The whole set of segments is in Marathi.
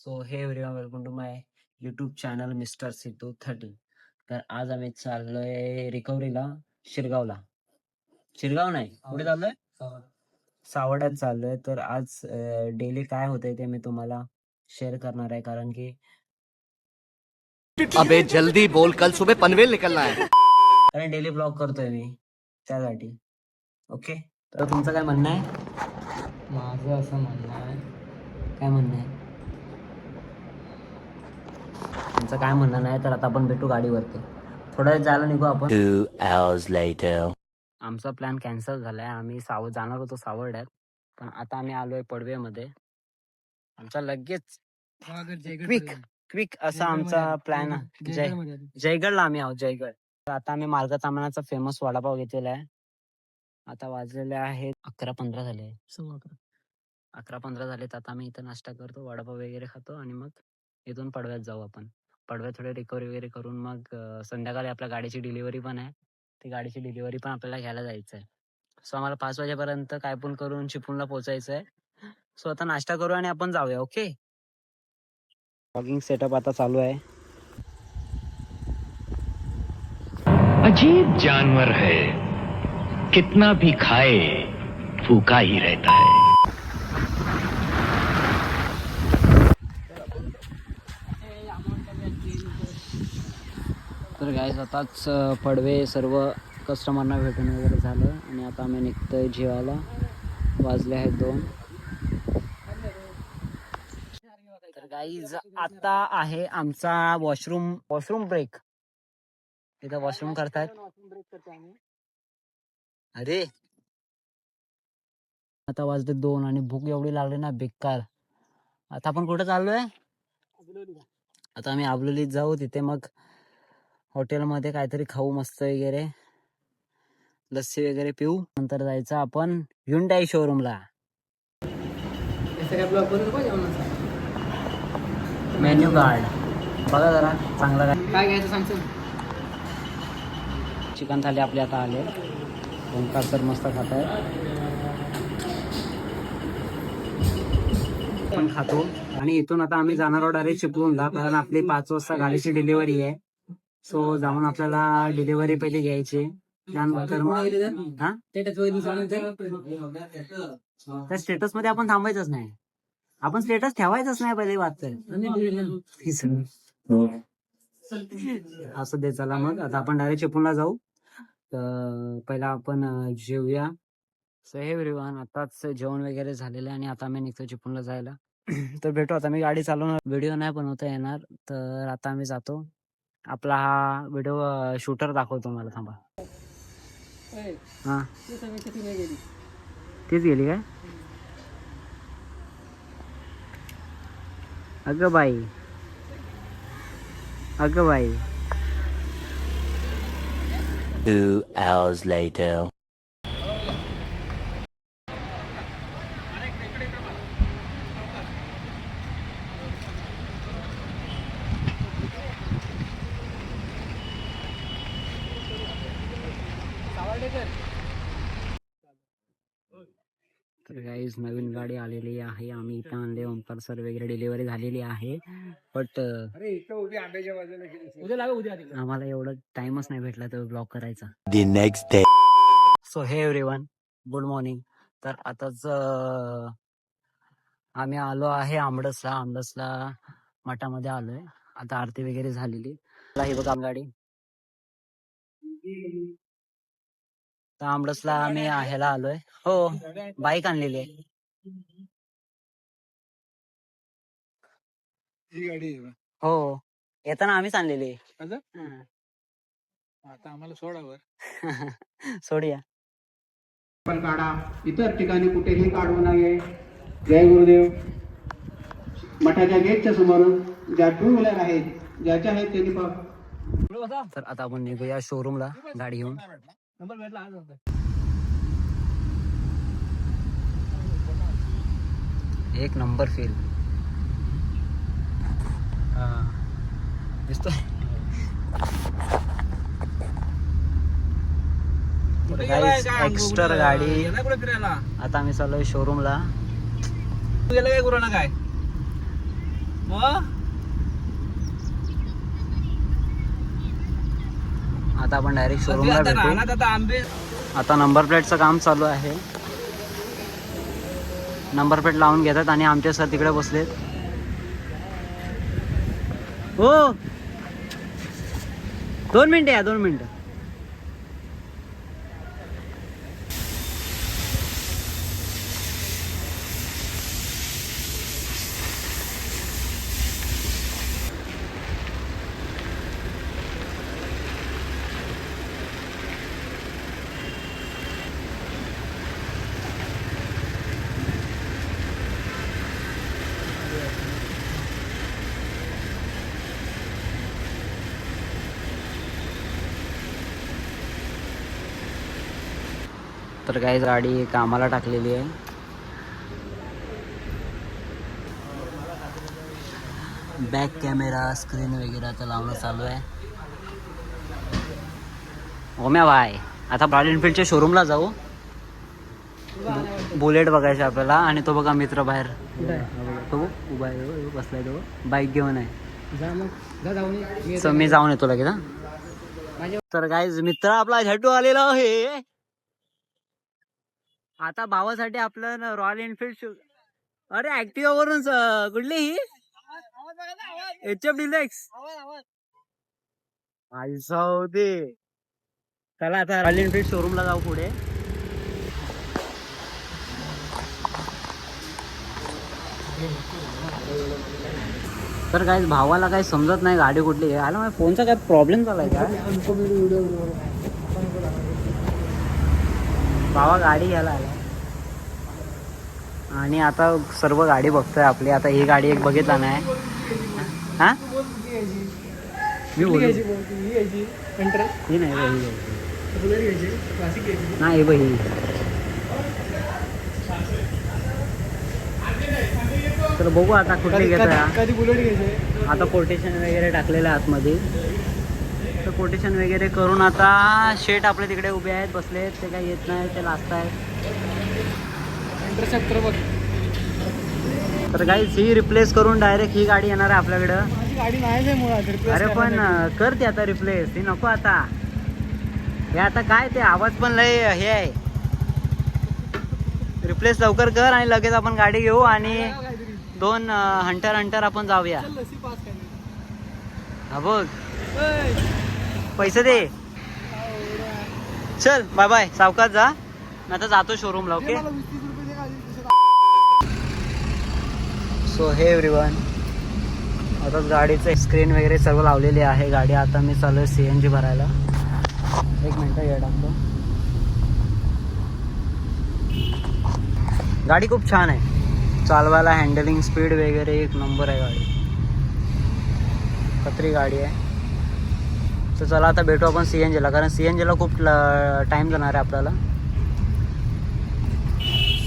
So hey everyone, welcome to my YouTube channel mister Siddhu 30. तर आज आम्ही चाललोय रिकव्हरीला, शिरगावला. शिरगाव नाही, कुठे चाललोय? सावड्यात चाललोय. तर आज डेली काय होतंय ते मी तुम्हाला शेअर करणार आहे, कारण की अबे जल्दी बोल, कल सुबह पनवेल निकलना है. कारण डेली ब्लॉग करतोय मी त्यासाठी. ओके, तर तुमचं काय म्हणणं आहे? माझं असं म्हणणं आहे, काय म्हणणं आहे तुमचं? काय म्हणणं नाही तर आता आपण भेटू गाडीवरती. थोड्या वेळ जायला निघू आपण. 2 hours later. आमचा प्लॅन कॅन्सल झालाय. आम्ही जाणार होतो सावर्ड्यात, पण आता आम्ही आलोय पडवेमध्ये. आमचा लगेच क्विक असा आमचा प्लॅन. जयगडला आम्ही आहोत, जयगड. तर आता आम्ही मार्गतामणाचा फेमस वडापाव घेतलेला आहे. आता वाजलेले आहेत 11:15 झाले. 11:15 झालेत. आता आम्ही इथं नाश्ता करतो, वडापाव वगैरे खातो आणि मग इथून पडव्यात जाऊ आपण. पडव्यात थोडे रिकव्हरी वगैरे करून मग संध्याकाळी आपल्या गाडीची डिलिव्हरी पण आहे. ती गाडीची डिलिव्हरी पण आपल्याला घ्यायला जायचं आहे. सो आम्हाला 5 वाजेपर्यंत काय पण करून चिपळूणला पोहोचायचं आहे. सो आता नाश्ता करू आणि आपण जाऊया. ओके, ब्लॉगिंग सेटअप आता चालू आहे. अजीब जानवर है, कितना भी खाए भूखा ही रहता है. तर गाईज आताच पडवे सर्व कस्टमरना भेटून वगैरे झालं आणि आता आम्ही निघतोय जेवायला. वाजले आहेत 2. तर गाईज आता आहे आमचा वॉशरूम ब्रेक. इथं वॉशरूम करतायत. अरे आता वाजले 2 आणि भूक एवढी लागली ना बेकार. आता आपण कुठं चाललोय? आता आम्ही आबलोलीत जाऊ. तिथे मग हॉटेलमध्ये काहीतरी खाऊ मस्त वगैरे, लस्सी वगैरे पिऊ. नंतर जायचं आपण Hyundai शोरूमला. मेन्यू कार्ड बघा जरा चांगला. काय घ्यायचं सांगतो. चिकन थाली आपली आता आले. ओंकार सर मस्त खात आहे. आपण खातो आणि इथून आता आम्ही जाणार आहोत डायरेक्ट चिपळूणला, कारण आपली 5 वाजता गाडीची डिलिव्हरी आहे. सो जाऊन आपल्याला डिलिव्हरी पहिली घ्यायची. त्यानंतर त्या स्टेटस मध्ये आपण थांबायचंच नाही. आपण स्टेटस ठेवायचंच नाही पहिले बात तर. असं दे. चला मग आता आपण डायरेक्ट चिपळूणला जाऊ. तर पहिला आपण जेवूया. सो हे एव्हरीवन, आताच जेवण वगैरे झालेलं आहे आणि आता आम्ही निघतो चिपळूणला जायला. तर भेटू. आता मी गाडी चालवणार, व्हिडिओ नाही बनवता येणार. तर आता आम्ही जातो. आपला हा व्हिडिओ शूटर दाखवतो मला. थांबा. हा तीच गेली काय? अगं बाई, अगं बाई. 2 hours later. तर गाईज नवीन गाडी आलेली आहे. आम्ही इथं आणले. ओंकार सर वगैरे डिलिव्हरी झालेली आहे. बट आम्हाला एवढं टाइमच नाही भेटला तर ब्लॉग करायचा. The next day. So hey everyone, good morning. तर आताच आम्ही आलो आहे आमडसला मठामध्ये आलोय. आता आरती वगैरे झालेली. ही बघा गाडी. तर आमडसला आम्ही ह्याला आलोय. हो, बाईक आणलेली आहे. हो, येताना आम्हीच आणलेली. आता आम्हाला सोडावर सोडूया. पण काढा, इतर ठिकाणी कुठेही काढू नये. जय गुरुदेव. मठाच्या गेटच्या समोर ज्या 2 व्हीलर आहेत, ज्याच्या आहेत त्यांनी तर आता आपण निघूया शोरूमला गाडी घेऊन. एक नंबर फील दिसतोय. एक्स्ट्रा गाडी. आता आम्ही चाललोय शोरूमला. काय आता आपण डायरेक्ट शोरूमला भेटू. आता नंबर प्लेटचं काम चालू आहे. नंबर प्लेट लावून घेतात आणि आमचे सर तिकडे बसलेत. हो 2 मिनिटं या 2 मिनिटं. तर काही गाडी कामाला टाकलेली आहे. बॅक कॅमेरा स्क्रीन वगैरे आता लावणं चालू आहे. ओम्या भाई आता रॉयल एनफिल्डच्या शोरूमला जाऊ. बुलेट बघायचे आपल्याला. आणि तो बघा मित्र बाहेर तो उभा आहे, बसलाय तो बाईक घेऊन आहे. So, मी जाऊन येतो लगेच. तर गाईज मित्र आपला झटू आलेला आहे. आता भावासाठी आपलं रॉयल एनफिल्ड अरे ऍक्टिव्हा वरून कुठली ही HF डिलेक्स दे. चला आता रॉयल एनफिल्ड शोरूमला जाऊ पुढे. तर काय भावाला काही समजत नाही गाडी कुठली आहे. आला माझ्या फोनचा काय प्रॉब्लेम झालाय का. भावा गाडी घ्यायला आला आणि आता सर्व गाडी बघतोय आपली. आता ही गाडी एक बघितला नाही. हा मी बोलू ही नाही नाही बाई. तर बघू आता कुठली घेतोय. आता कोटेशन वगैरे टाकलेलं आहे आतमध्ये. तर कोटेशन वगैरे करून आता शेट आपले तिकडे उभे आहेत बसले आहेत. ते काही येत नाही ते लास्ट आहे. तर गाईज ही रिप्लेस करून डायरेक्ट ही गाडी येणार आहे आपल्याकडं. गाडी नाही मुळात. अरे पण कर ते आता रिप्लेस. ती नको आता. हे आता काय ते आवाज पण लय हे आहे. रिप्लेस लवकर कर आणि लगेच आपण गाडी घेऊ आणि 2 हंटर आपण जाऊया. हा बघ पैसे दे. चल बाय बाय. सावकाश जा. मी आता जातो शोरूमला. ओके. सो हे एव्हरीवन आता गाडीचं स्क्रीन वगैरे सर्व लावलेली आहे. गाडी आता मी चालू आहे CNG भरायला. 1 मिनिट या टाकतो. गाडी खूप छान आहे चालवायला. हँडलिंग स्पीड वगैरे एक नंबर आहे गाडी. खत्री गाडी आहे. तर चला आता भेटू आपण CNGला. कारण CNGला खूप टाईम जाणार आहे आपल्याला.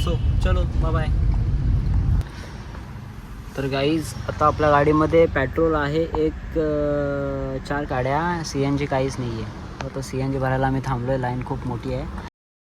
सो चलो बाय बाय. तर गाईज आता आपल्या गाडीमध्ये पेट्रोल आहे 4 गाड्या. CNG काहीच नाही आहे. आता CNG भरायला आम्ही थांबलो आहे. लाईन खूप मोठी आहे.